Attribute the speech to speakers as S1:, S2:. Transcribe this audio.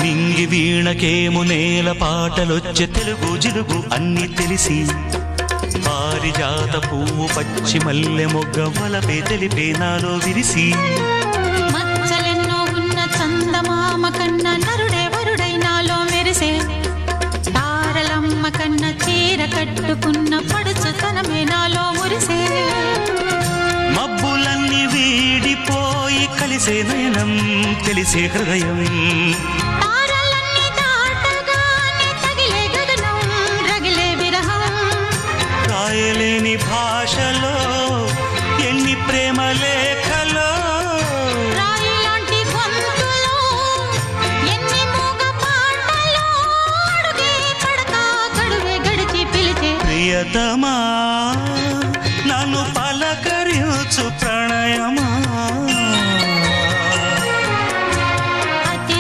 S1: నింగి వీణకేము నేల పాటలొచ్చే తెలుగు జిలుగు అన్ని తెలిసి పారిజాత పువ్వు పచ్చి మల్లె మొగ్గ వలపే తెలిపే నాలో విరిసి
S2: మచ్చలెన్నో ఉన్న చందమామ కన్న నరుడే వరుడై నాలో మెరిసే తారలమ్మ కన్న చీర కట్టుకున్న పడుచుతనమే నాలో మురిసే
S1: మబ్బులన్నీ వీడిపోయి కలిసే నయనం తెలిసే హృదయం
S2: తారలన్నీ దాటగానే తగిలే గగనం రగిలే విరహం
S1: రాయలేని భాషలో ఎన్ని ప్రేమ లేఖలో
S2: రాయిలాంటి గొంతులో ఎన్ని మూగ పాటలో అడుగే పడక గడువే గడిచి పిలిచే
S1: ప్రియతమా